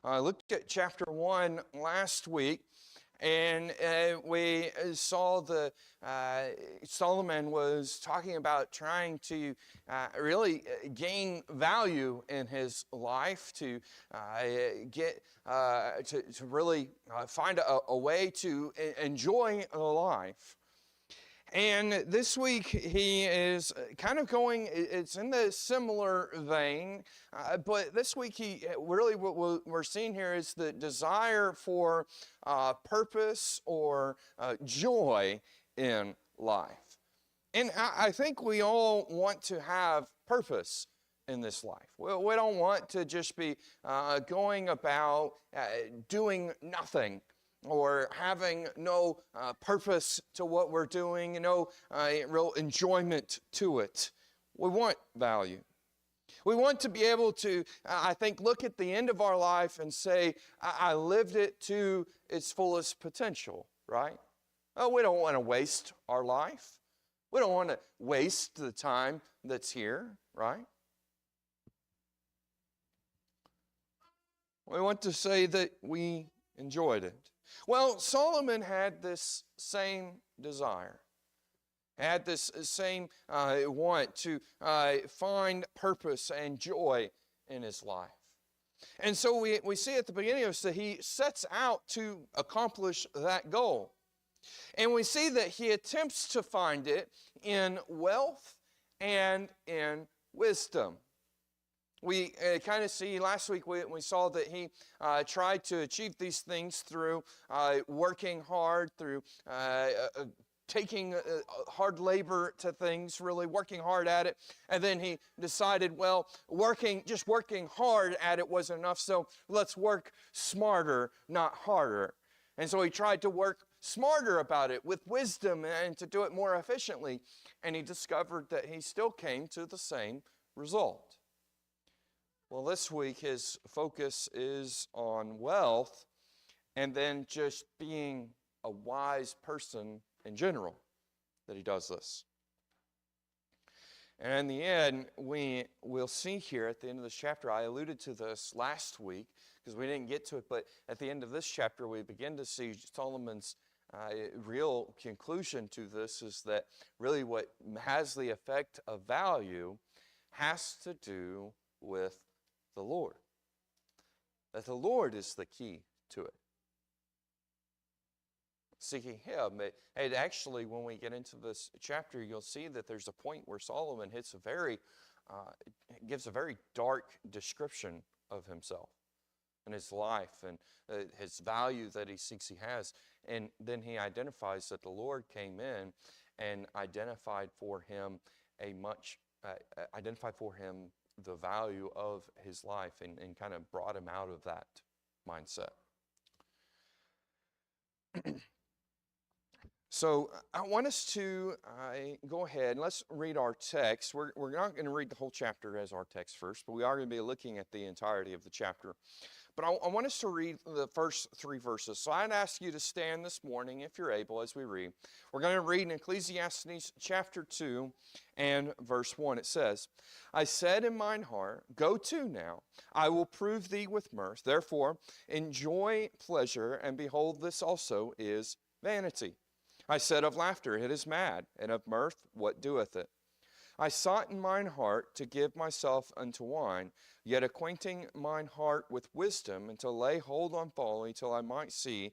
looked at chapter 1 last week, and we saw Solomon was talking about trying to really gain value in his life, to get to really find a way to enjoy life. And this week he is kind of going, it's in the similar vein, but this week what we're seeing here is the desire for purpose or joy in life. And I think we all want to have purpose in this life. We don't want to just be going about doing nothing, or having no purpose to what we're doing, no real enjoyment to it. We want value. We want to be able to, I think, look at the end of our life and say, I lived it to its fullest potential, right? Oh, we don't want to waste our life. We don't want to waste the time that's here, right? We want to say that we enjoyed it. Well, Solomon had this same desire, had this same want to find purpose and joy in his life. And so we see at the beginning of this that he sets out to accomplish that goal. And we see that he attempts to find it in wealth and in wisdom. We kind of see, last week we saw that he tried to achieve these things through working hard, through taking hard labor to things, really working hard at it. And then he decided, well, just working hard at it wasn't enough, so let's work smarter, not harder. And so he tried to work smarter about it with wisdom and to do it more efficiently. And he discovered that he still came to the same result. Well, this week his focus is on wealth and then just being a wise person in general that he does this. And in the end, we will see here at the end of this chapter, I alluded to this last week because we didn't get to it, but at the end of this chapter we begin to see Solomon's real conclusion to this is that really what has the effect of value has to do with the Lord. That the Lord is the key to it. Seeking Him. And actually, when we get into this chapter, you'll see that there's a point where Solomon gives a very dark description of himself and his life and his value that he seeks he has. And then he identifies that the Lord came in and identified for him the value of his life and kind of brought him out of that mindset. So I want us to go ahead and let's read our text. We're not going to read the whole chapter as our text first, but we are going to be looking at the entirety of the chapter. But I want us to read the first 3 verses. So I'd ask you to stand this morning, if you're able, as we read. We're going to read in Ecclesiastes chapter 2 and verse 1. It says, I said in mine heart, go to now, I will prove thee with mirth. Therefore, enjoy pleasure, and behold, this also is vanity. I said of laughter, it is mad, and of mirth, what doeth it? I sought in mine heart to give myself unto wine, yet acquainting mine heart with wisdom, and to lay hold on folly, till I might see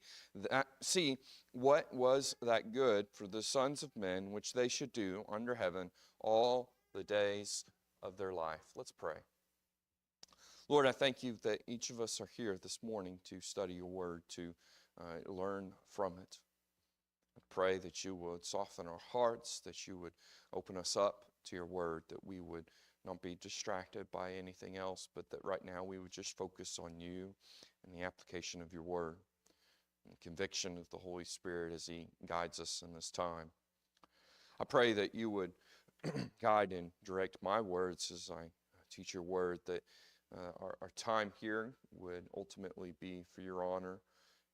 what was that good for the sons of men, which they should do under heaven all the days of their life. Let's pray. Lord, I thank you that each of us are here this morning to study your word, to learn from it. I pray that you would soften our hearts, that you would open us up to your word, that we would not be distracted by anything else, but that right now we would just focus on you and the application of your word and conviction of the Holy Spirit as he guides us in this time. I pray that you would guide and direct my words as I teach your word, that our time here would ultimately be for your honor,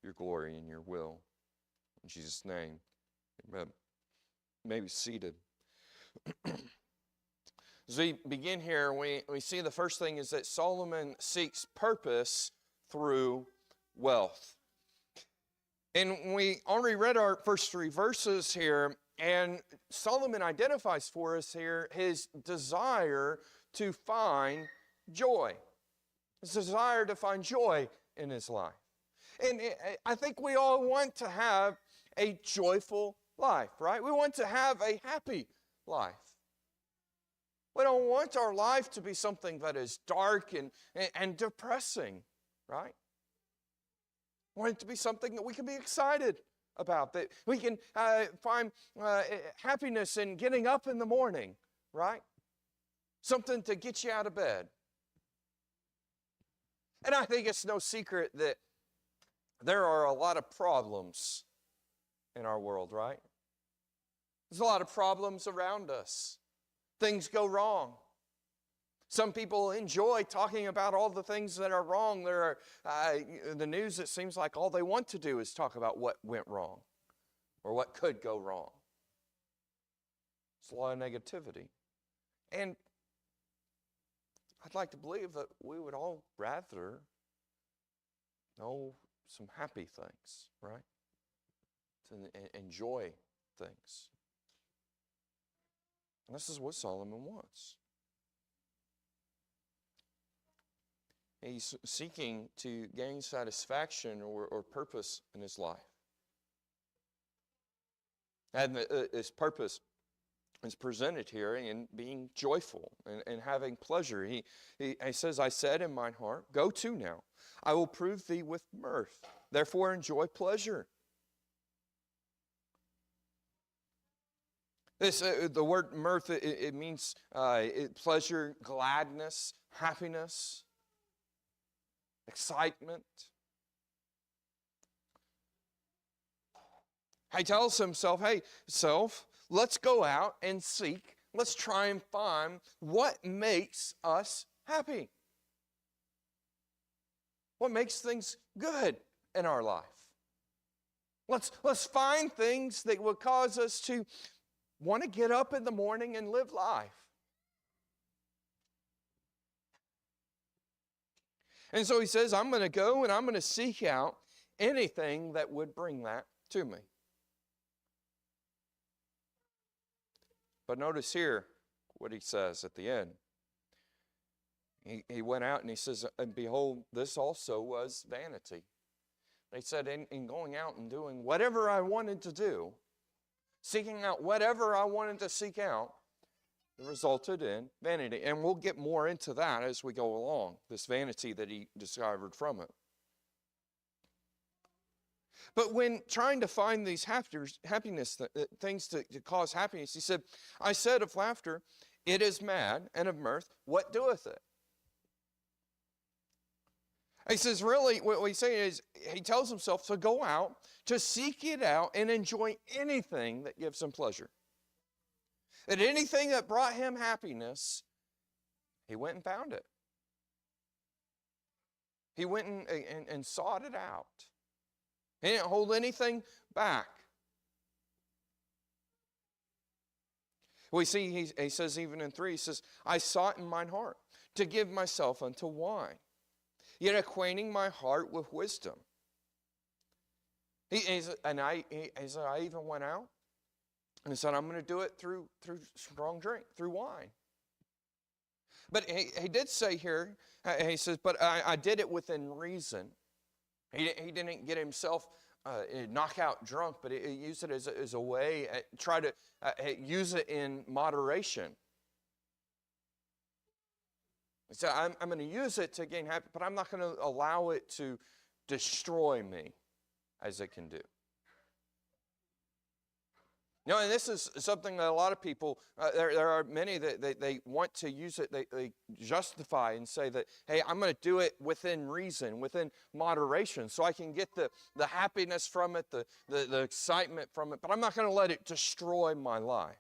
your glory, and your will. In Jesus' name, amen. You may be seated. As we begin here, we see the first thing is that Solomon seeks purpose through wealth. And we already read our first 3 verses here, and Solomon identifies for us here his desire to find joy. His desire to find joy in his life. And I think we all want to have a joyful life, right? We want to have a happy life. We don't want our life to be something that is dark and depressing, right? We want it to be something that we can be excited about, that we can find happiness in getting up in the morning, right? Something to get you out of bed. And I think it's no secret that there are a lot of problems in our world, right? There's a lot of problems around us. Things go wrong. Some people enjoy talking about all the things that are wrong. There are the news, it seems like all they want to do is talk about what went wrong or what could go wrong. It's a lot of negativity. And I'd like to believe that we would all rather know some happy things, right? To enjoy things. And this is what Solomon wants. He's seeking to gain satisfaction or purpose in his life. And his purpose is presented here in being joyful and having pleasure. He says, I said in mine heart, go to now. I will prove thee with mirth. Therefore enjoy pleasure. The word mirth, it means pleasure, gladness, happiness, excitement. He tells himself, hey, self, let's go out and seek. Let's try and find what makes us happy. What makes things good in our life. Let's find things that will cause us to want to get up in the morning and live life. And so he says, I'm going to go and I'm going to seek out anything that would bring that to me. But notice here what he says at the end. He went out and he says, and behold, this also was vanity. He said, in going out and doing whatever I wanted to do, seeking out whatever I wanted to seek out, it resulted in vanity. And we'll get more into that as we go along, this vanity that he discovered from it. But when trying to find these happiness things to cause happiness, he said, I said of laughter, it is mad, and of mirth, what doeth it? He says, really, what he's saying is, he tells himself to go out, to seek it out, and enjoy anything that gives him pleasure. That anything that brought him happiness, he went and found it. He went and sought it out. He didn't hold anything back. We see, he says even in 3, he says, I sought in mine heart to give myself unto wine, yet acquainting my heart with wisdom. He said, I even went out and said, I'm going to do it through strong drink, through wine. But he did say here, he says, but I did it within reason. He didn't get himself knockout drunk, but he used it as a way, try to use it in moderation. He said, I'm going to use it to gain happiness, but I'm not going to allow it to destroy me as it can do. You know, and this is something that a lot of people, there are many that they want to use it, they justify and say that, hey, I'm going to do it within reason, within moderation, so I can get the happiness from it, the excitement from it, but I'm not going to let it destroy my life.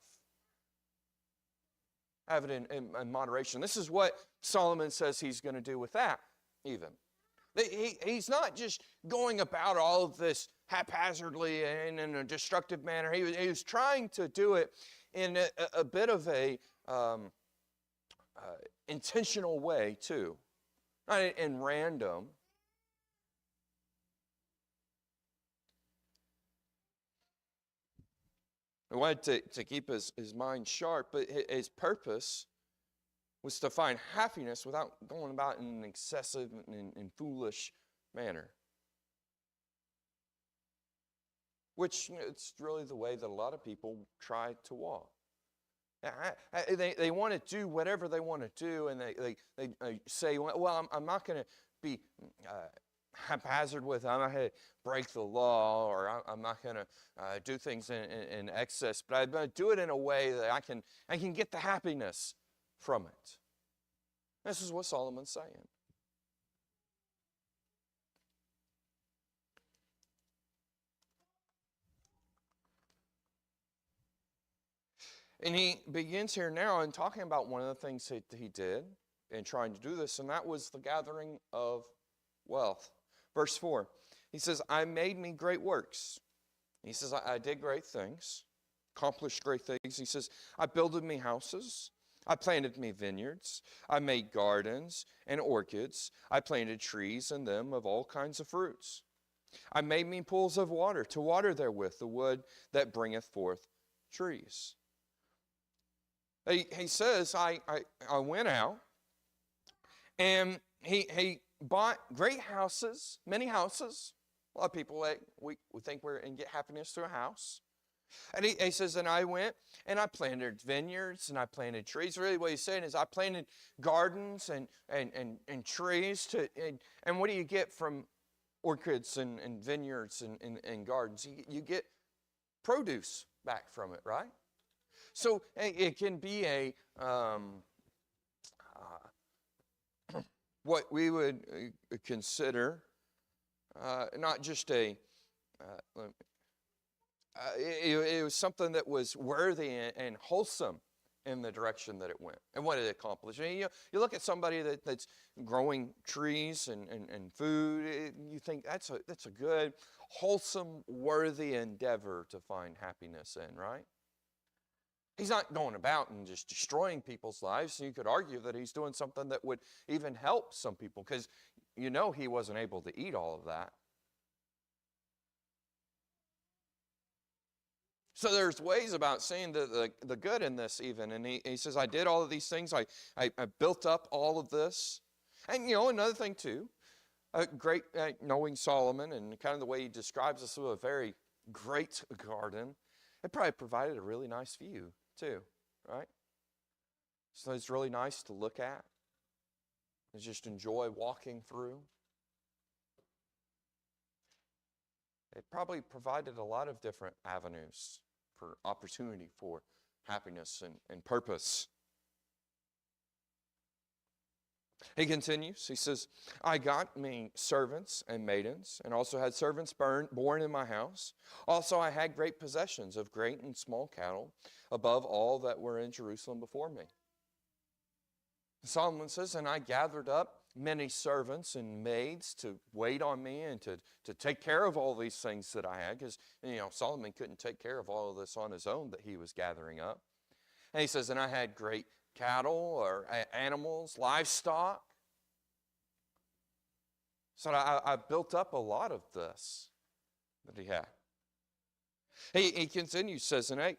Have it in moderation. This is what Solomon says he's going to do with that, even. He's not just going about all of this haphazardly and in a destructive manner. He was trying to do it in a bit of a intentional way, too. Not in random, He wanted to keep his mind sharp, but his purpose was to find happiness without going about in an excessive and foolish manner. Which, it's really the way that a lot of people try to walk. They want to do whatever they want to do, and they say, well, I'm not going to be haphazard with it. I'm not going to break the law, or I'm not going to do things in excess, but I'm going to do it in a way that I can get the happiness from it. This is what Solomon's saying. And he begins here now in talking about one of the things that he did in trying to do this, and that was the gathering of wealth. Verse 4, he says, I made me great works. He says, I did great things, accomplished great things. He says, I builded me houses. I planted me vineyards. I made gardens and orchards. I planted trees in them of all kinds of fruits. I made me pools of water to water therewith the wood that bringeth forth trees. He says, I went out, and he bought great houses, many houses. A lot of people, we think we're and get happiness through a house. And he says, and I went and I planted vineyards and I planted trees. Really what he's saying is I planted gardens and trees. And what do you get from orchards and vineyards and gardens? You get produce back from it, right? So it can be what we would consider not just it was something that was worthy and wholesome in the direction that it went and what it accomplished. And you look at somebody that's growing trees and food, you think that's a good, wholesome, worthy endeavor to find happiness in, right? He's not going about and just destroying people's lives. So you could argue that he's doing something that would even help some people, because he wasn't able to eat all of that. So there's ways about seeing the good in this even. And he says, I did all of these things. I built up all of this. And, another thing too, great knowing Solomon and kind of the way he describes this with a very great garden, it probably provided a really nice view too, right? So it's really nice to look at and just enjoy walking through. It probably provided a lot of different avenues for opportunity for happiness and purpose. He continues, he says, I got me servants and maidens, and also had servants born in my house. Also I had great possessions of great and small cattle, above all that were in Jerusalem before me. Solomon says, and I gathered up many servants and maids to wait on me and to take care of all these things that I had, because Solomon couldn't take care of all of this on his own that he was gathering up. And he says, and I had great cattle or animals, livestock. So I built up a lot of this that he had. He continues, says in 8,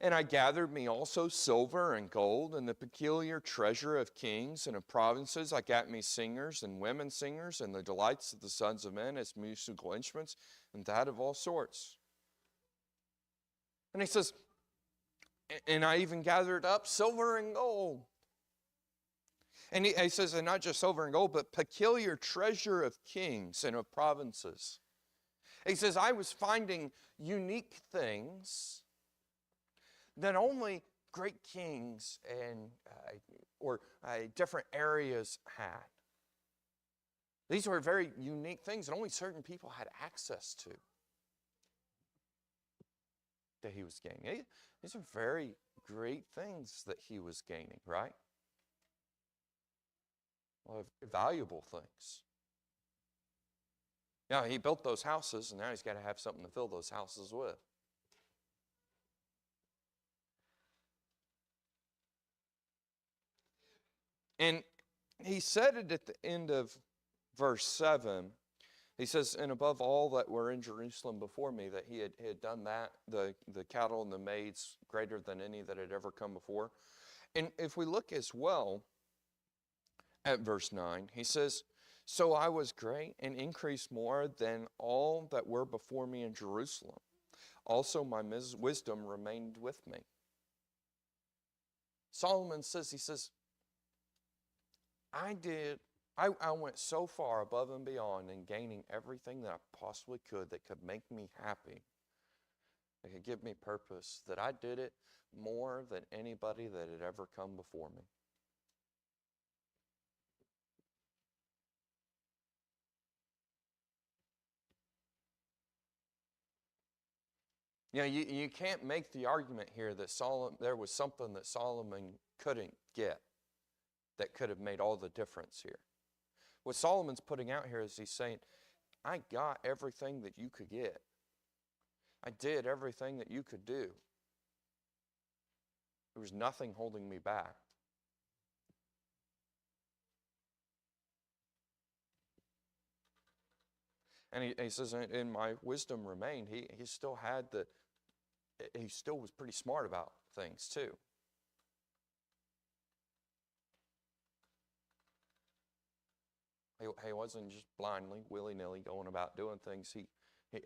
and I gathered me also silver and gold and the peculiar treasure of kings and of provinces. I got me singers and women singers and the delights of the sons of men as musical instruments and that of all sorts. And he says, and I even gathered up silver and gold. And he says, and not just silver and gold, but peculiar treasure of kings and of provinces. He says, I was finding unique things that only great kings and or different areas had. These were very unique things that only certain people had access to that he was gaining. These are very great things that he was gaining, right? Well, valuable things. Now, he built those houses, and now he's got to have something to fill those houses with. And he said it at the end of verse 7. He says, and above all that were in Jerusalem before me, that he had done that, the cattle and the maids greater than any that had ever come before. And if we look as well at verse 9, he says, so I was great and increased more than all that were before me in Jerusalem. Also my wisdom remained with me. Solomon says, he says, I went so far above and beyond in gaining everything that I possibly could that could make me happy, that could give me purpose, that I did it more than anybody that had ever come before me. You know, you can't make the argument here that there was something that Solomon couldn't get that could have made all the difference here. What Solomon's putting out here is he's saying, I got everything that you could get. I did everything that you could do. There was nothing holding me back. And he says, and my wisdom remained. He still was pretty smart about things too. He wasn't just blindly, willy-nilly going about doing things.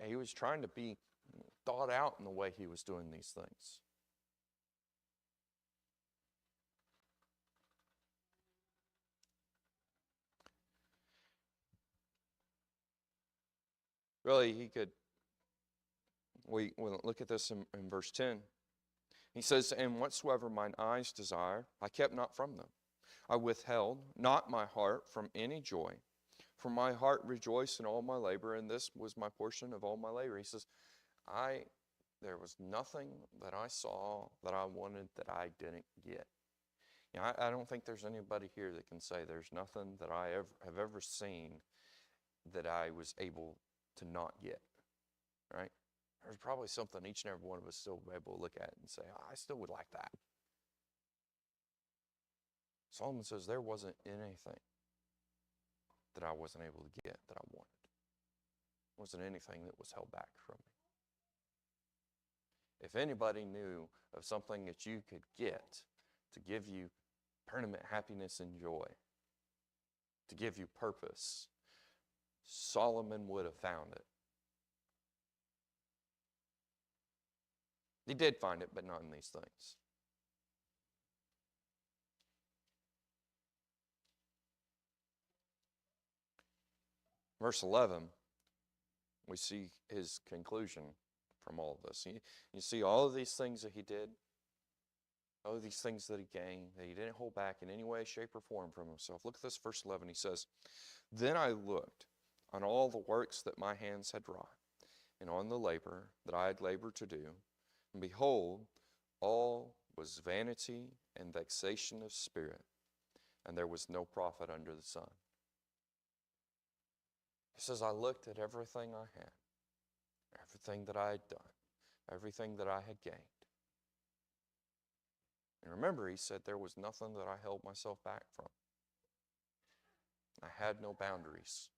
He was trying to be thought out in the way he was doing these things. Really, we look at this in verse 10. He says, and whatsoever mine eyes desire, I kept not from them. I withheld not my heart from any joy. For my heart rejoiced in all my labor, and this was my portion of all my labor. He says, there was nothing that I saw that I wanted that I didn't get. You know, I don't think there's anybody here that can say there's nothing that I have ever seen that I was able to not get, right? There's probably something each and every one of us still be able to look at and say, I still would like that. Solomon says there wasn't anything that I wasn't able to get that I wanted. There wasn't anything that was held back from me. If anybody knew of something that you could get to give you permanent happiness and joy, to give you purpose, Solomon would have found it. He did find it, but not in these things. Verse 11, we see his conclusion from all of this. You see all of these things that he did, all of these things that he gained, that he didn't hold back in any way, shape, or form from himself. Look at this, verse 11. He says, then I looked on all the works that my hands had wrought, and on the labor that I had labored to do, and behold, all was vanity and vexation of spirit, and there was no profit under the sun. He says, I looked at everything I had, everything that I had done, everything that I had gained. And remember, he said there was nothing that I held myself back from. I had no boundaries.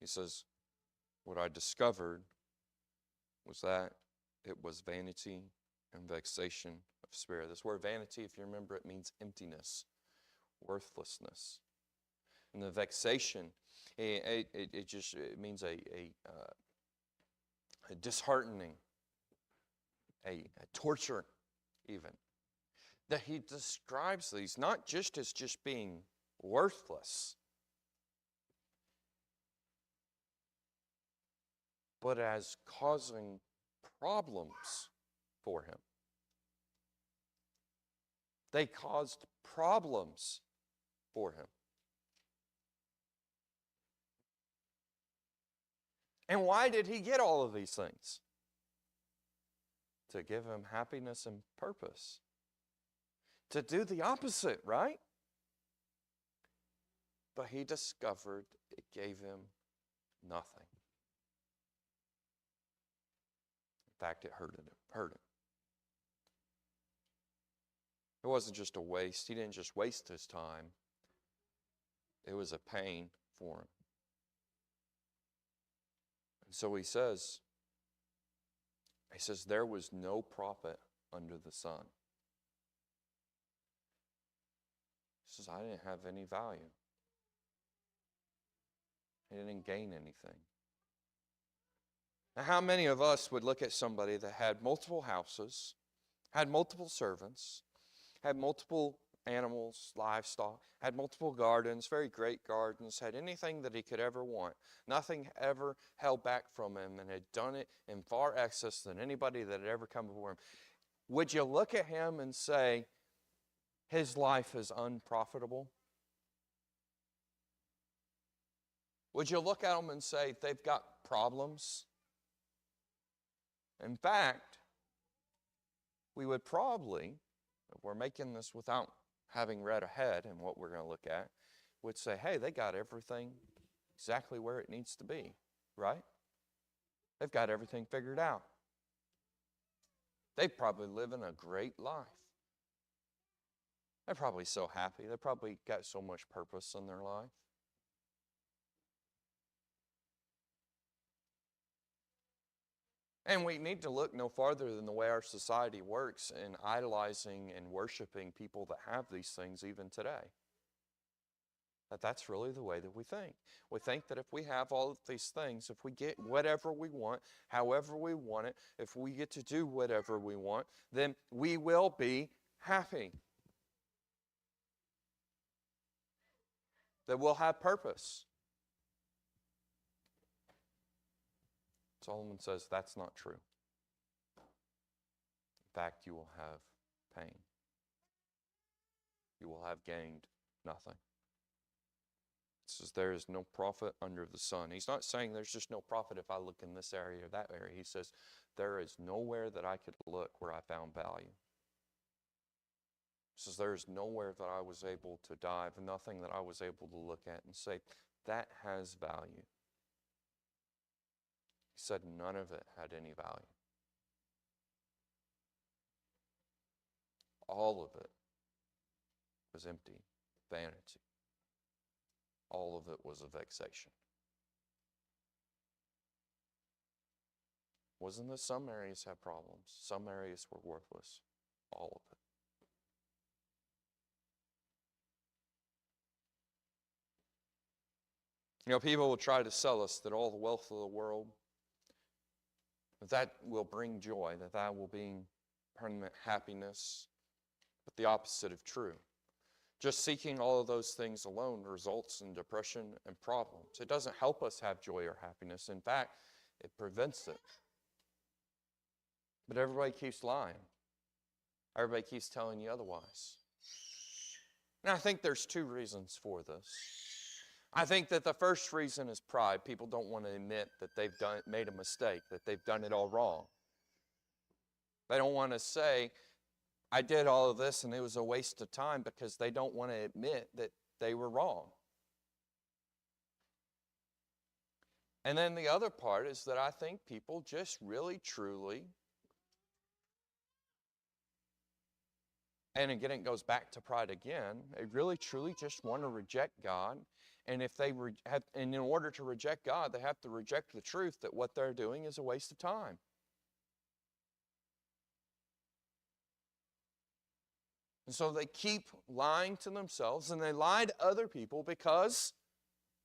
He says, what I discovered was that it was vanity and vexation of spirit. This word vanity, if you remember, it means emptiness, worthlessness. And the vexation, it means a disheartening, a torture even. That he describes these not just as just being worthless, but as causing problems for him. They caused problems for him. And why did he get all of these things? To give him happiness and purpose. To do the opposite, right? But he discovered it gave him nothing. In fact, it hurt him. It wasn't just a waste. He didn't just waste his time. It was a pain for him. And so he says, there was no profit under the sun. He says, I didn't have any value. I didn't gain anything. Now, how many of us would look at somebody that had multiple houses, had multiple servants, had multiple animals, livestock, had multiple gardens, very great gardens, had anything that he could ever want, nothing ever held back from him, and had done it in far excess than anybody that had ever come before him? Would you look at him and say, his life is unprofitable? Would you look at them and say, they've got problems? In fact, we would probably, if we're making this without having read ahead and what we're going to look at, would say, hey, they got everything exactly where it needs to be, right? They've got everything figured out. They probably live in a great life. They're probably so happy. They probably got so much purpose in their life. And we need to look no farther than the way our society works in idolizing and worshiping people that have these things even today. That's really the way that we think. We think that if we have all of these things, if we get whatever we want, however we want it, if we get to do whatever we want, then we will be happy. That we'll have purpose. Solomon says that's not true. In fact, you will have pain. You will have gained nothing. It says there is no profit under the sun. He's not saying there's just no profit if I look in this area or that area. He says there is nowhere that I could look where I found value. He says there is nowhere that I was able to dive, nothing that I was able to look at and say, that has value. He said none of it had any value. All of it was empty, vanity. All of it was a vexation. Wasn't that some areas had problems? Some areas were worthless. All of it. You know, people will try to sell us that all the wealth of the world, that will bring joy, that will bring permanent happiness, but the opposite of true. Just seeking all of those things alone results in depression and problems. It doesn't help us have joy or happiness. In fact, it prevents it. But everybody keeps lying. Everybody keeps telling you otherwise. And I think there's two reasons for this. I think that the first reason is pride. People don't want to admit that they've made a mistake, that they've done it all wrong. They don't want to say, I did all of this and it was a waste of time, because they don't want to admit that they were wrong. And then the other part is that I think people just really, truly, and again it goes back to pride again, they really, truly just want to reject God. And if they and in order to reject God, they have to reject the truth that what they're doing is a waste of time. And so they keep lying to themselves, and they lie to other people because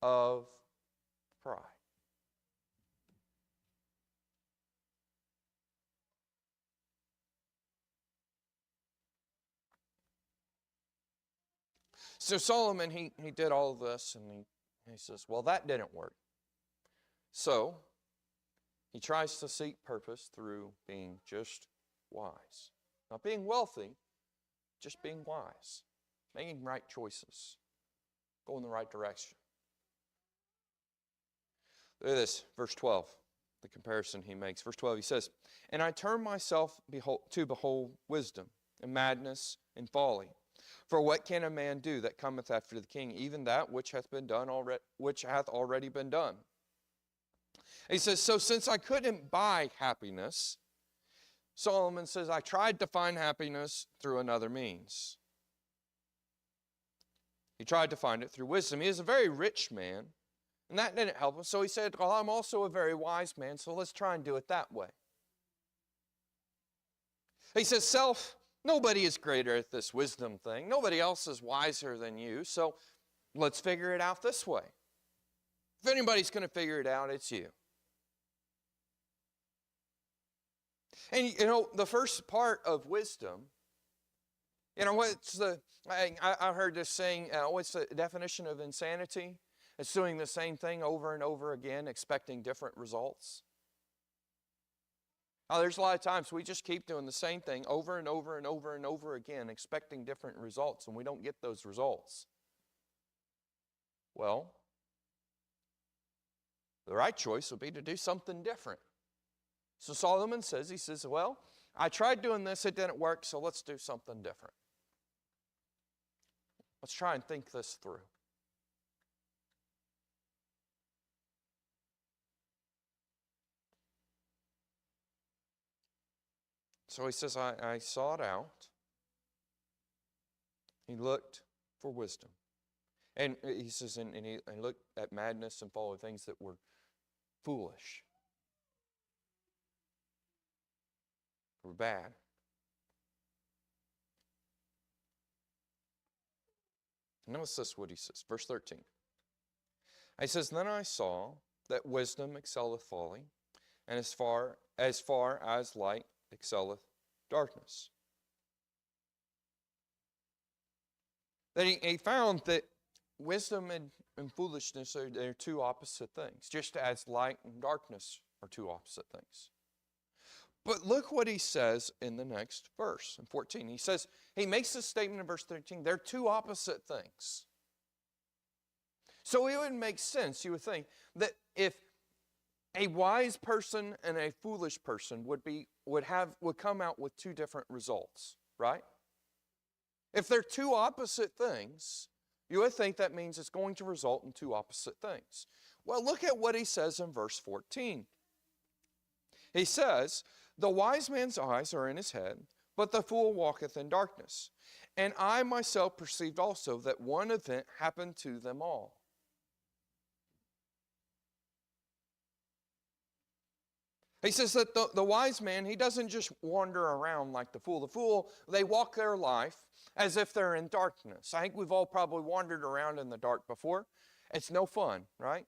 of pride. So Solomon, he did all of this, and he says, well, that didn't work. So he tries to seek purpose through being just wise. Not being wealthy, just being wise. Making right choices. Go in the right direction. Look at this, verse 12, the comparison he makes. Verse 12, he says, and I turn myself to behold wisdom, and madness, and folly. For what can a man do that cometh after the king, even that which hath already been done? He says, so since I couldn't buy happiness, Solomon says, I tried to find happiness through another means. He tried to find it through wisdom. He is a very rich man, and that didn't help him. So he said, well, I'm also a very wise man, so let's try and do it that way. He says, nobody is greater at this wisdom thing. Nobody else is wiser than you, so let's figure it out this way. If anybody's going to figure it out, it's you. And the first part of wisdom, I heard this saying, what's the definition of insanity? It's doing the same thing over and over again, expecting different results. Now, there's a lot of times we just keep doing the same thing over and over and over and over again, expecting different results, and we don't get those results. Well, the right choice would be to do something different. So Solomon says, well, I tried doing this, it didn't work, so let's do something different. Let's try and think this through. So he says, I sought out. He looked for wisdom. And he says, and he looked at madness and followed things that were foolish, were bad. Notice this, what he says, verse 13. He says, then I saw that wisdom excelleth folly, and as far as light excelleth darkness. That he found that wisdom and foolishness they're two opposite things, just as light and darkness are two opposite things. But look what he says in the next verse, in 14. He makes this statement in verse 13, they're two opposite things. So it would make sense, you would think, that if a wise person and a foolish person would come out with two different results, right? If they're two opposite things, you would think that means it's going to result in two opposite things. Well, look at what he says in verse 14. He says, the wise man's eyes are in his head, but the fool walketh in darkness. And I myself perceived also that one event happened to them all. He says that the wise man, he doesn't just wander around like the fool. The fool, they walk their life as if they're in darkness. I think we've all probably wandered around in the dark before. It's no fun, right?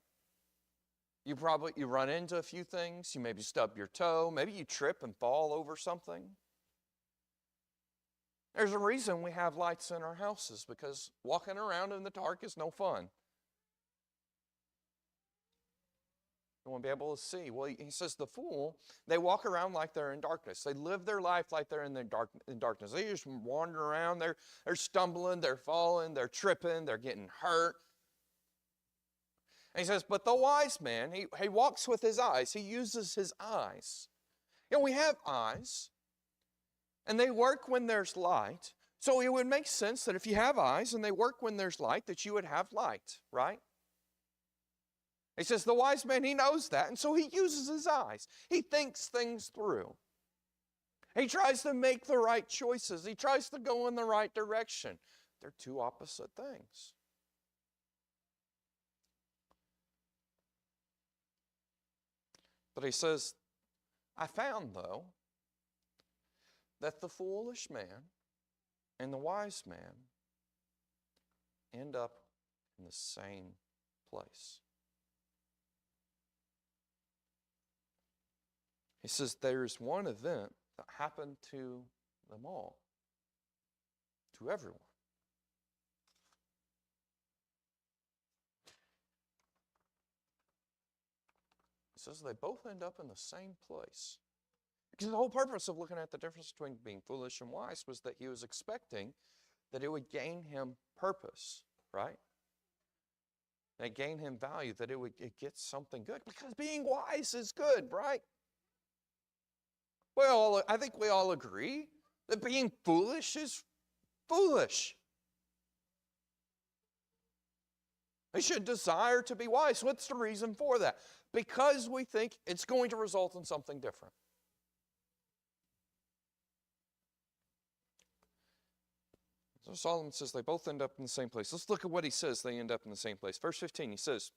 You run into a few things. You maybe stub your toe. Maybe you trip and fall over something. There's a reason we have lights in our houses, because walking around in the dark is no fun. You want to be able to see. Well, he says the fool, they walk around like they're in darkness. They live their life like they're in darkness. They just wander around. They're stumbling, they're falling, they're tripping, they're getting hurt. And he says, but the wise man, he walks with his eyes. He uses his eyes. We have eyes, and they work when there's light. So it would make sense that if you have eyes and they work when there's light, that you would have light, right? He says the wise man, he knows that, and so he uses his eyes. He thinks things through. He tries to make the right choices. He tries to go in the right direction. They're two opposite things. But he says, I found, though, that the foolish man and the wise man end up in the same place. He says there's one event that happened to them all, to everyone. He says they both end up in the same place. Because the whole purpose of looking at the difference between being foolish and wise was that he was expecting that it would gain him purpose, right? That gain him value, that it gets something good. Because being wise is good, right? I think we all agree that being foolish is foolish. We should desire to be wise. What's the reason for that? Because we think it's going to result in something different. So Solomon says they both end up in the same place. Let's look at what he says. They end up in the same place. Verse 15, he says,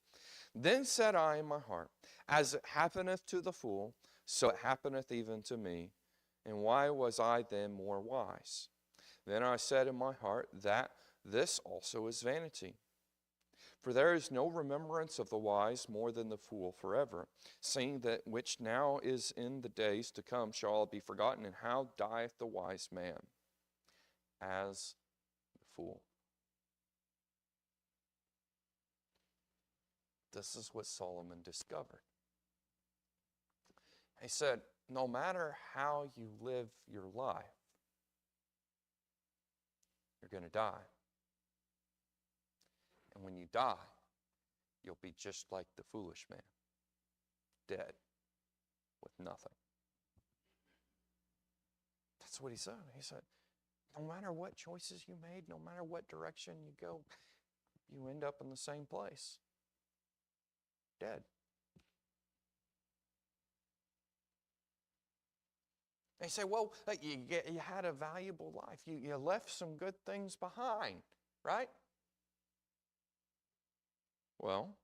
Then said I in my heart, as it happeneth to the fool, so it happeneth even to me. And why was I then more wise? Then I said in my heart that this also is vanity. For there is no remembrance of the wise more than the fool forever, seeing that which now is in the days to come shall all be forgotten. And how dieth the wise man? As the fool. This is what Solomon discovered. He said, no matter how you live your life, you're going to die. And when you die, you'll be just like the foolish man, dead with nothing. That's what he said. He said, no matter what choices you made, no matter what direction you go, you end up in the same place, dead. They say, well, you had a valuable life. You left some good things behind, right? Well,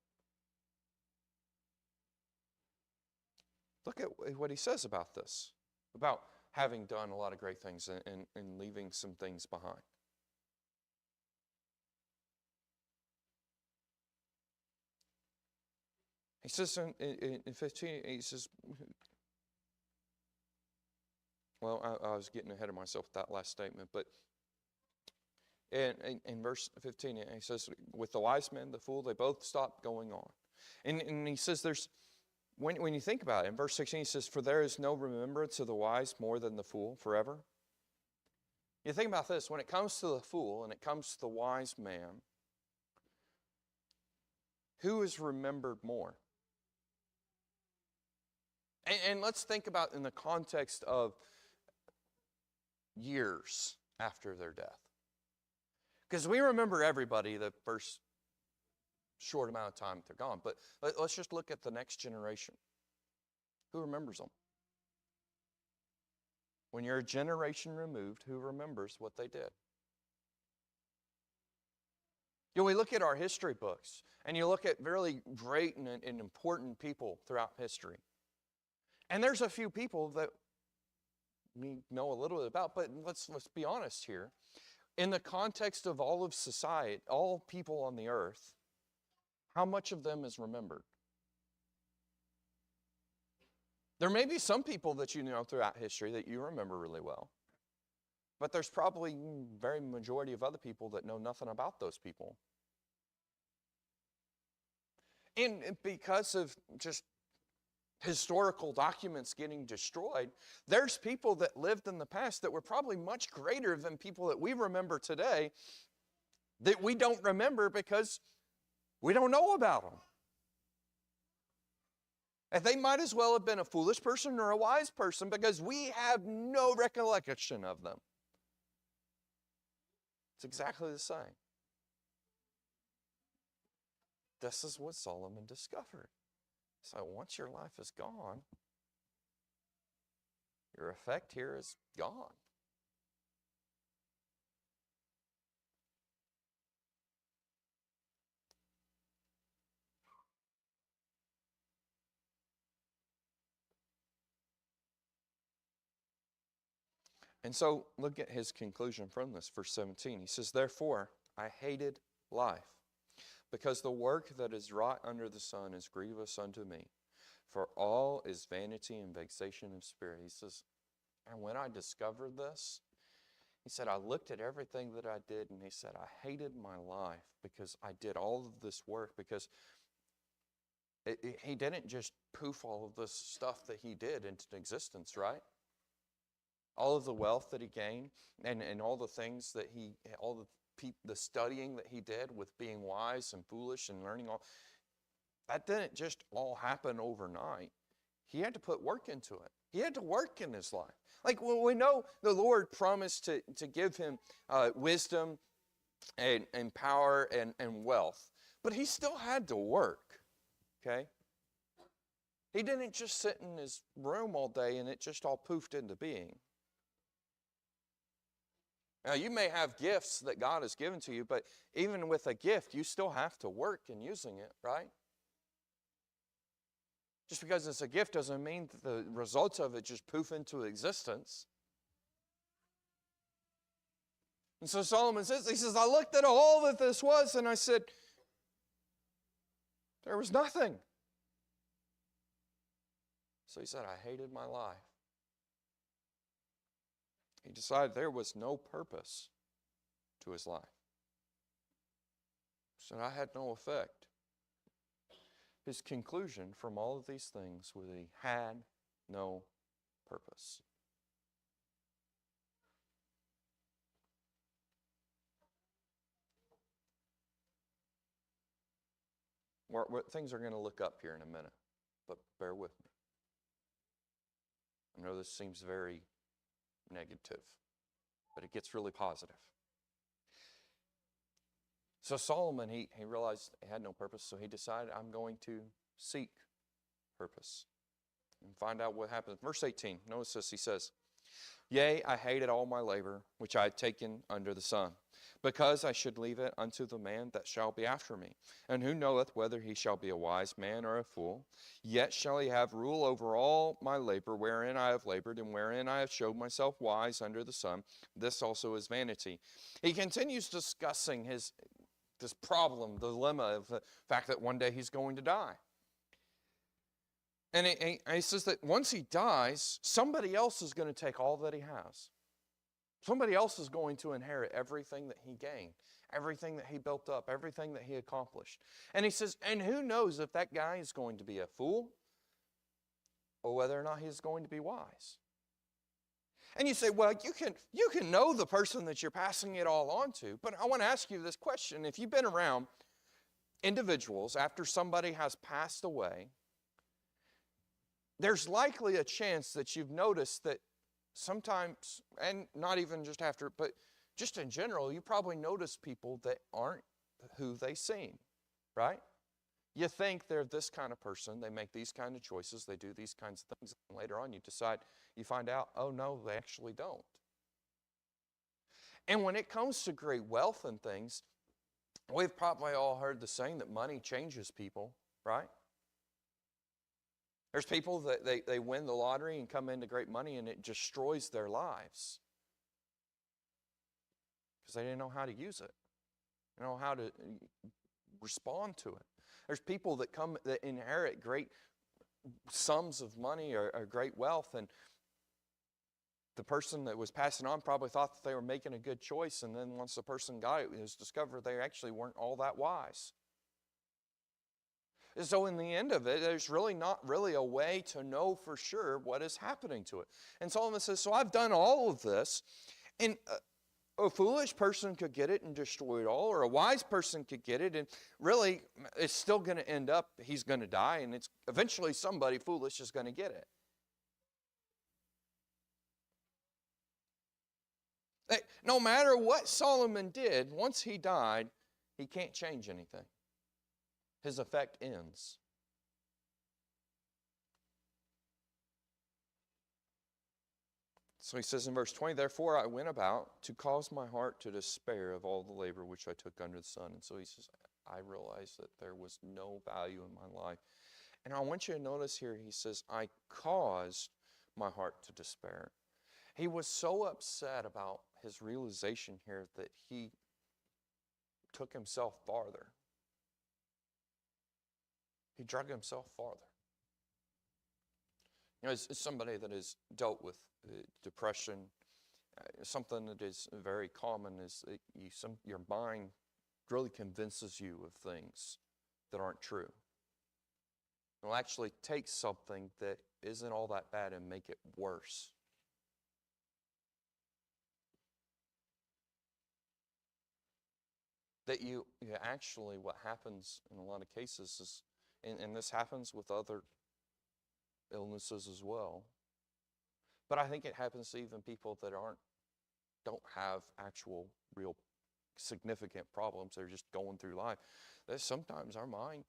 look at what he says about this, about having done a lot of great things and leaving some things behind. He says in 15, he says, well, I was getting ahead of myself with that last statement, but in verse 15, he says, with the wise men, the fool, they both stopped going on. And he says there's, when you think about it, in verse 16, he says, for there is no remembrance of the wise more than the fool forever. You think about this, when it comes to the fool and it comes to the wise man, who is remembered more? And let's think about in the context of years after their death. Because we remember everybody the first short amount of time they're gone. But let's just look at the next generation. Who remembers them? When you're a generation removed, who remembers what they did? You know, we look at our history books, and you look at really great and important people throughout history. And there's a few people that we know a little bit about, but let's be honest here. In the context of all of society, all people on the earth, how much of them is remembered? There may be some people that you know throughout history that you remember really well, but there's probably a very majority of other people that know nothing about those people. And because of just historical documents getting destroyed, there's people that lived in the past that were probably much greater than people that we remember today that we don't remember because we don't know about them. And they might as well have been a foolish person or a wise person because we have no recollection of them. It's exactly the same. This is what Solomon discovered. So once your life is gone, your effect here is gone. And so look at his conclusion from this, verse 17. He says, therefore, I hated life, because the work that is wrought under the sun is grievous unto me. For all is vanity and vexation of spirit. He says, and when I discovered this, he said, I looked at everything that I did, and he said, I hated my life because I did all of this work, because he didn't just poof all of this stuff that he did into existence, right? All of the wealth that he gained and all the things that the studying that he did with being wise and foolish and learning all, that didn't just all happen overnight. He had to put work into it. He had to work in his life. Like when we know the Lord promised to give him wisdom and power and wealth, but he still had to work, okay? He didn't just sit in his room all day and it just all poofed into being. Now, you may have gifts that God has given to you, but even with a gift, you still have to work in using it, right? Just because it's a gift doesn't mean that the results of it just poof into existence. And so Solomon says, he says, I looked at all that this was, and I said, there was nothing. So he said, I hated my life. He decided there was no purpose to his life. He said, I had no effect. His conclusion from all of these things was that he had no purpose. Things are going to look up here in a minute, but bear with me. I know this seems very negative, but it gets really positive. So Solomon, he realized he had no purpose, so he decided, I'm going to seek purpose and find out what happens. Verse 18, notice this, he says, Yea, I hated all my labor, which I had taken under the sun, because I should leave it unto the man that shall be after me. And who knoweth whether he shall be a wise man or a fool? Yet shall he have rule over all my labor, wherein I have labored, and wherein I have showed myself wise under the sun. This also is vanity. He continues discussing this problem, the dilemma of the fact that one day he's going to die. And he says that once he dies, somebody else is going to take all that he has. Somebody else is going to inherit everything that he gained, everything that he built up, everything that he accomplished. And he says, and who knows if that guy is going to be a fool or whether or not he's going to be wise. And you say, well, you can know the person that you're passing it all on to, but I want to ask you this question. If you've been around individuals after somebody has passed away, there's likely a chance that you've noticed that sometimes, and not even just after, but just in general, you probably notice people that aren't who they seem, right? You think they're this kind of person, they make these kind of choices, they do these kinds of things, and later on you find out, oh no, they actually don't. And when it comes to great wealth and things, we've probably all heard the saying that money changes people, right? There's people that they win the lottery and come into great money and it destroys their lives because they didn't know how to use it, they didn't know how to respond to it. There's people that inherit great sums of money or great wealth, and the person that was passing on probably thought that they were making a good choice, and then once the person got it, it was discovered they actually weren't all that wise. So in the end of it, there's really not really a way to know for sure what is happening to it. And Solomon says, so I've done all of this, and a foolish person could get it and destroy it all, or a wise person could get it, and really it's still going to end up, he's going to die, and it's eventually somebody foolish is going to get it. No matter what Solomon did, once he died, he can't change anything. His effect ends. So he says in verse 20, Therefore I went about to cause my heart to despair of all the labor which I took under the sun. And so he says, I realized that there was no value in my life. And I want you to notice here, he says, I caused my heart to despair. He was so upset about his realization here that he took himself farther. He drug himself farther. You know, as somebody that has dealt with depression, something that is very common is that your mind really convinces you of things that aren't true. It'll actually take something that isn't all that bad and make it worse. That you actually, what happens in a lot of cases is, and this happens with other illnesses as well, but I think it happens to even people that don't have actual real significant problems. They're just going through life. That sometimes our mind,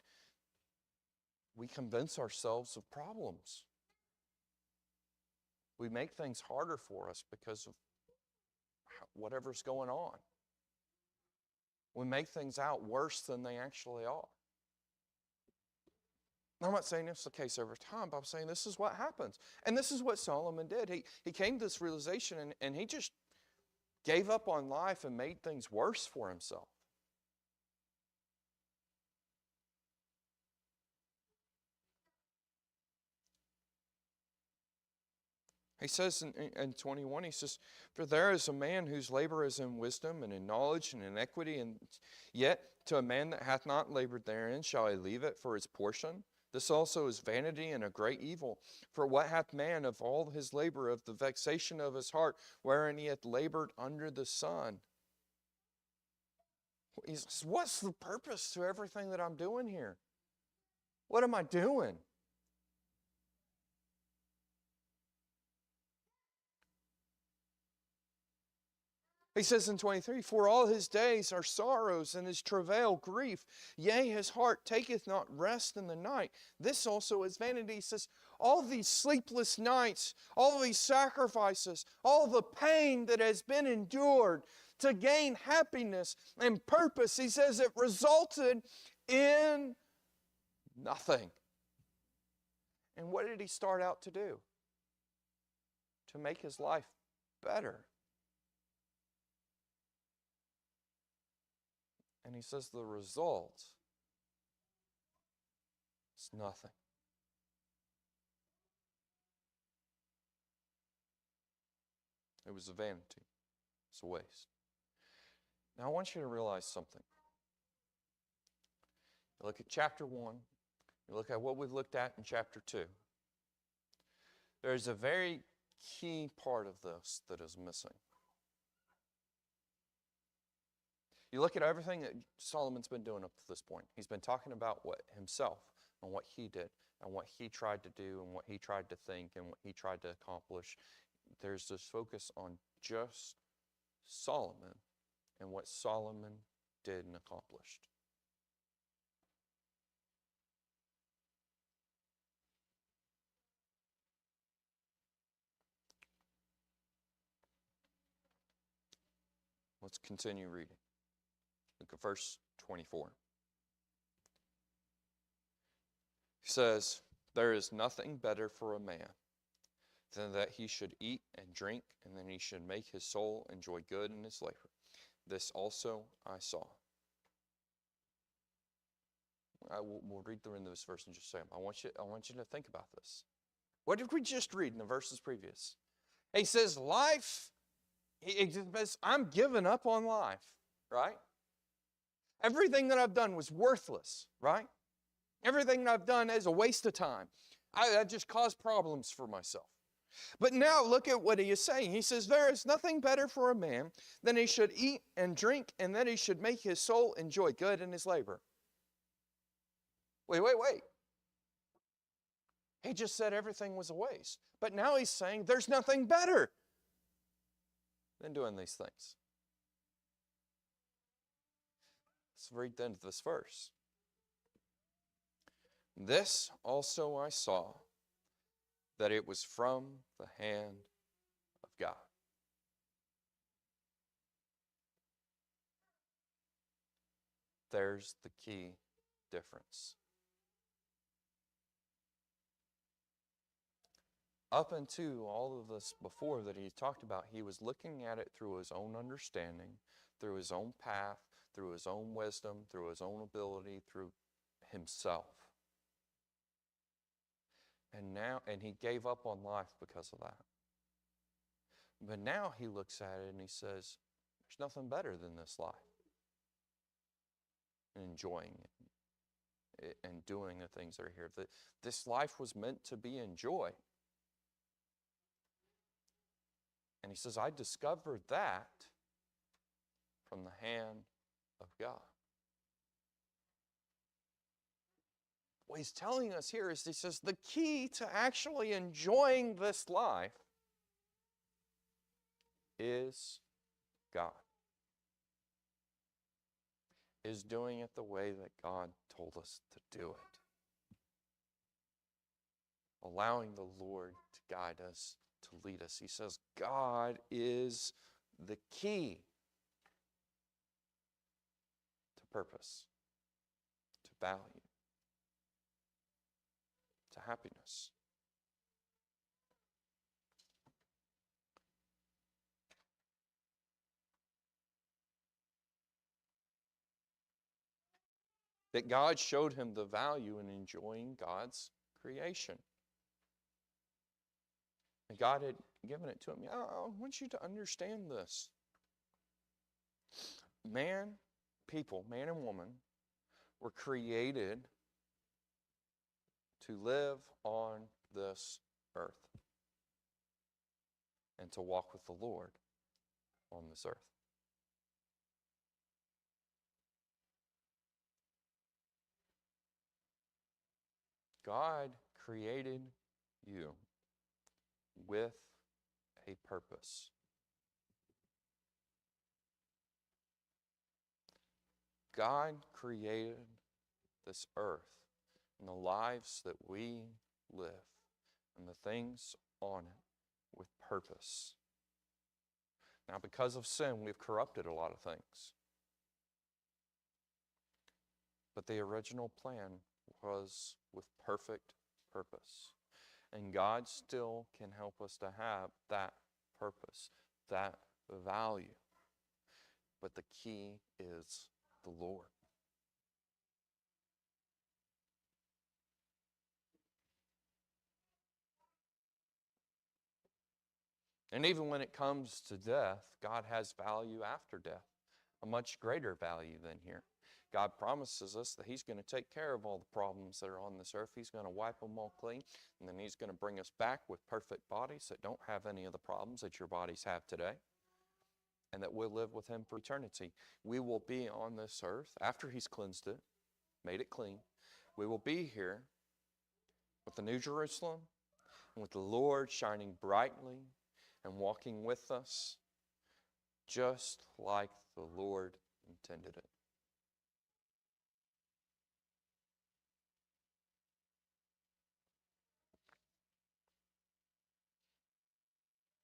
we convince ourselves of problems. We make things harder for us because of whatever's going on. We make things out worse than they actually are. I'm not saying it's the case every time, but I'm saying this is what happens. And this is what Solomon did. He came to this realization, and he just gave up on life and made things worse for himself. He says in 21, he says, "For there is a man whose labor is in wisdom and in knowledge and in equity, and yet to a man that hath not labored therein shall I leave it for his portion. This also is vanity and a great evil. For what hath man of all his labor, of the vexation of his heart, wherein he hath labored under the sun?" He says, what's the purpose to everything that I'm doing here? What am I doing? He says in 23, "For all his days are sorrows, and his travail grief. Yea, his heart taketh not rest in the night. This also is vanity." He says, all these sleepless nights, all these sacrifices, all the pain that has been endured to gain happiness and purpose, he says it resulted in nothing. And what did he start out to do? To make his life better. And he says the result is nothing. It was a vanity. It's a waste. Now I want you to realize something. You look at chapter 1. You look at what we've looked at in chapter 2. There's a very key part of this that is missing. You look at everything that Solomon's been doing up to this point. He's been talking about himself and what he did and what he tried to do and what he tried to think and what he tried to accomplish. There's this focus on just Solomon and what Solomon did and accomplished. Let's continue reading. Look at verse 24. He says, "There is nothing better for a man than that he should eat and drink, and then he should make his soul enjoy good in his labor. This also I saw." We'll read through into this verse in just a second. I want you to think about this. What did we just read in the verses previous? He says, life, he says, I'm giving up on life, right? Everything that I've done was worthless, right? Everything that I've done is a waste of time. I just caused problems for myself. But now look at what he is saying. He says, there is nothing better for a man than he should eat and drink, and that he should make his soul enjoy good in his labor. Wait. He just said everything was a waste. But now he's saying there's nothing better than doing these things. Let's read the end of this verse. "This also I saw, that it was from the hand of God." There's the key difference. Up until all of this before that he talked about, he was looking at it through his own understanding, through his own path, through his own wisdom, through his own ability, through himself. And he gave up on life because of that. But now he looks at it and he says, there's nothing better than this life. And enjoying it and doing the things that are here. This life was meant to be enjoyed. And he says, I discovered that from the hand of God. What he's telling us here is, he says, the key to actually enjoying this life is God. Is doing it the way that God told us to do it. Allowing the Lord to guide us, to lead us. He says, God is the key to purpose, to value, to happiness. That God showed him the value in enjoying God's creation. And God had given it to him. I want you to understand this. Man and woman were created to live on this earth and to walk with the Lord on this earth. God created you with a purpose. God created this earth and the lives that we live and the things on it with purpose. Now, because of sin, we've corrupted a lot of things. But the original plan was with perfect purpose. And God still can help us to have that purpose, that value. But the key is the Lord. And even when it comes to death, God has value after death, a much greater value than here. God promises us that He's going to take care of all the problems that are on this earth. He's going to wipe them all clean, and then He's going to bring us back with perfect bodies that don't have any of the problems that your bodies have today, and that we'll live with Him for eternity. We will be on this earth after He's cleansed it, made it clean. We will be here with the New Jerusalem and with the Lord shining brightly and walking with us just like the Lord intended it.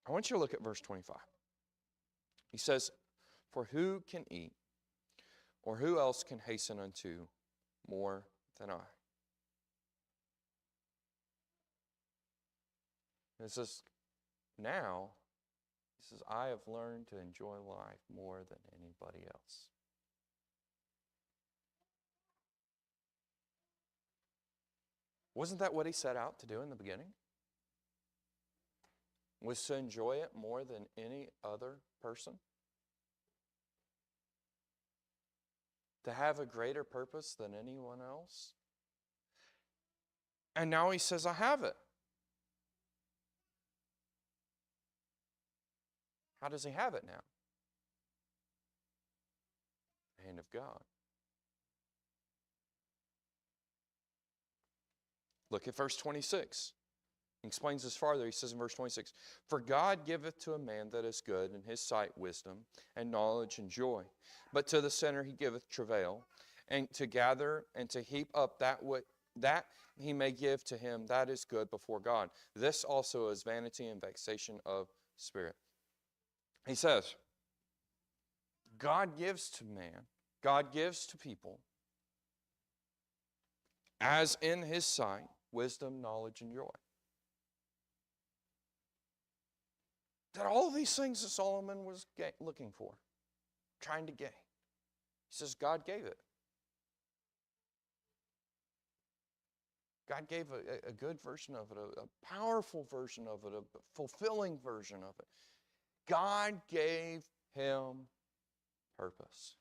I want you to look at verse 25. He says, "For who can eat, or who else can hasten unto more than I?" And it says, now, he says, I have learned to enjoy life more than anybody else. Wasn't that what he set out to do in the beginning? Was to enjoy it more than any other person? To have a greater purpose than anyone else? And now he says, I have it. How does he have it now? The hand of God. Look at verse 26. He explains this farther. He says in verse 26, "For God giveth to a man that is good in his sight wisdom and knowledge and joy. But to the sinner he giveth travail, and to gather and to heap up that he may give to him that is good before God. This also is vanity and vexation of spirit." He says, God gives to man, God gives to people, as in his sight, wisdom, knowledge, and joy. That all these things that Solomon was looking for, trying to gain. He says God gave it. God gave a good version of it, a powerful version of it, a fulfilling version of it. God gave him purpose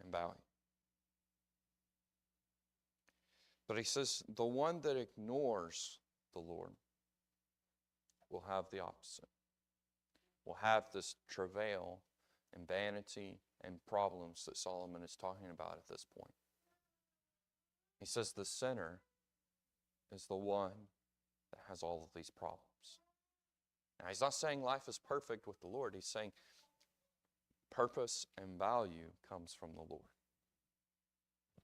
and value. But he says the one that ignores the Lord will have the opposite. Will have this travail and vanity and problems that Solomon is talking about at this point. He says the sinner is the one that has all of these problems. Now, he's not saying life is perfect with the Lord. He's saying purpose and value comes from the Lord.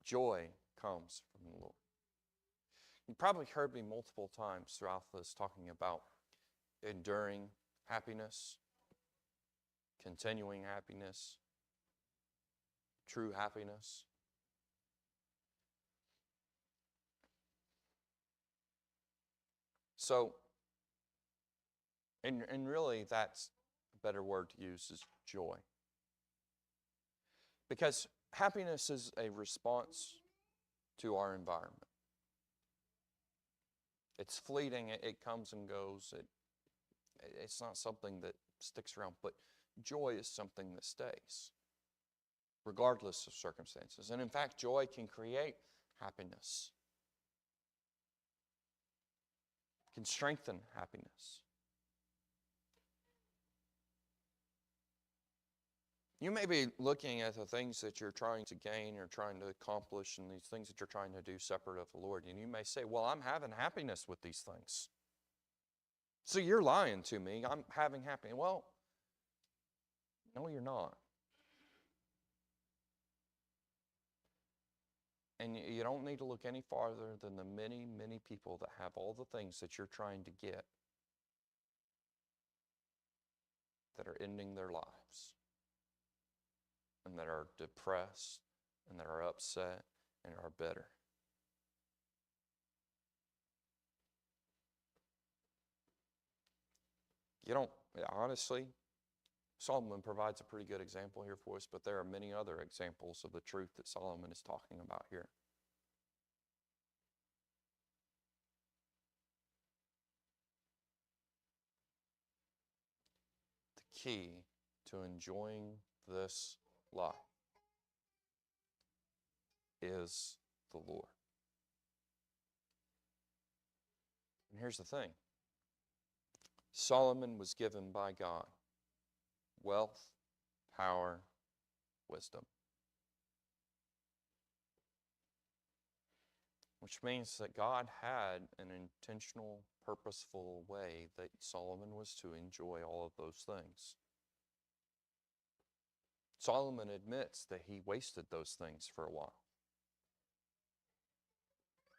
Joy comes from the Lord. You probably heard me multiple times throughout this talking about enduring happiness, continuing happiness, true happiness. So, and really that's a better word to use is joy. Because happiness is a response to our environment. It's fleeting, it comes and goes. It's not something that sticks around, but joy is something that stays, regardless of circumstances. And in fact, joy can create happiness, can strengthen happiness. You may be looking at the things that you're trying to gain or trying to accomplish and these things that you're trying to do separate of the Lord. And you may say, well, I'm having happiness with these things. So you're lying to me. I'm having happiness. Well, no, you're not. And you don't need to look any farther than the many, many people that have all the things that you're trying to get that are ending their lives and that are depressed and that are upset and are bitter. You don't, honestly, Solomon provides a pretty good example here for us, but there are many other examples of the truth that Solomon is talking about here. The key to enjoying this life is the Lord. And here's the thing. Solomon was given by God wealth, power, wisdom. Which means that God had an intentional, purposeful way that Solomon was to enjoy all of those things. Solomon admits that he wasted those things for a while.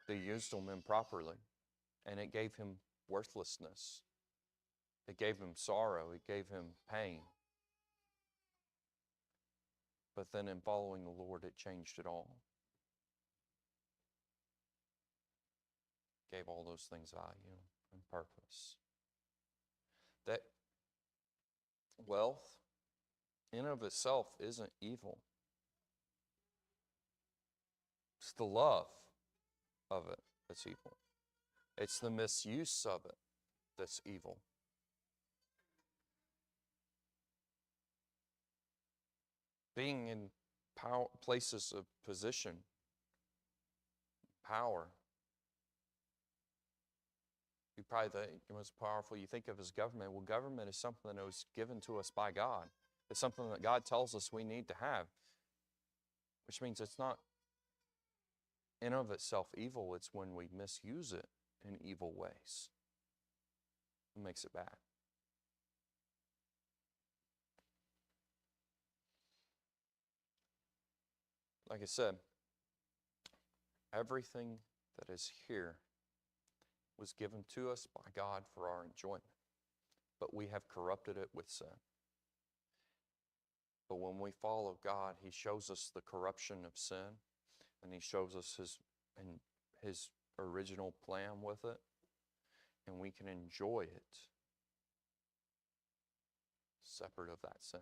They used them improperly, and it gave him worthlessness. It gave him sorrow. It gave him pain. But then in following the Lord, it changed it all. Gave all those things value and purpose. That wealth in and of itself isn't evil. It's the love of it that's evil. It's the misuse of it that's evil. Being in places of position, power, probably the most powerful you think of as government. Well, government is something that was given to us by God. It's something that God tells us we need to have, which means it's not in and of itself evil. It's when we misuse it in evil ways. It makes it bad. Like I said, everything that is here was given to us by God for our enjoyment, but we have corrupted it with sin. But when we follow God, He shows us the corruption of sin, and He shows us His original plan with it, and we can enjoy it separate of that sin.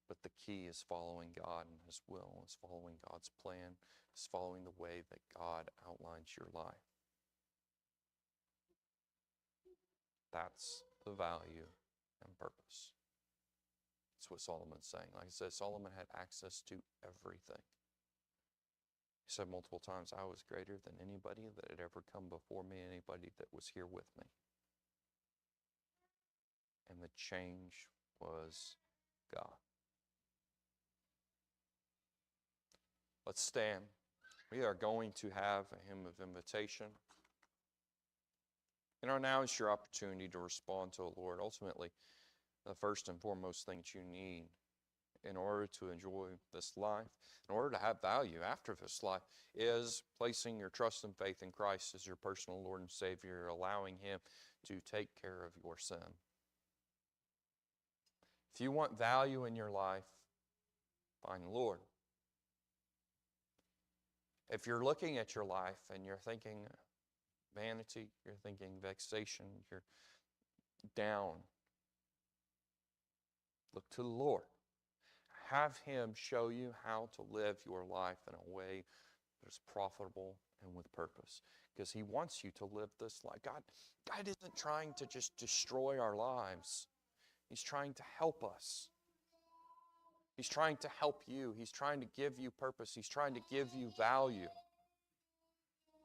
But the key is following God and His will, is following God's plan, is following the way that God outlines your life. That's the value and purpose. That's what Solomon's saying. Like I said, Solomon had access to everything. He said multiple times, I was greater than anybody that had ever come before me, anybody that was here with me. And the change was God. Let's stand. We are going to have a hymn of invitation. And now is your opportunity to respond to the Lord. Ultimately, the first and foremost thing that you need in order to enjoy this life, in order to have value after this life, is placing your trust and faith in Christ as your personal Lord and Savior, allowing Him to take care of your sin. If you want value in your life, find the Lord. If you're looking at your life and you're thinking vanity, you're thinking vexation, you're down, look to the Lord. Have Him show you how to live your life in a way that is profitable and with purpose. Because He wants you to live this life. God isn't trying to just destroy our lives. He's trying to help us. He's trying to help you. He's trying to give you purpose. He's trying to give you value.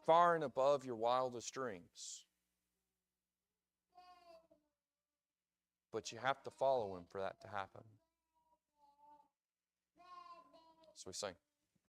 Far and above your wildest dreams. But you have to follow Him for that to happen. So we sing.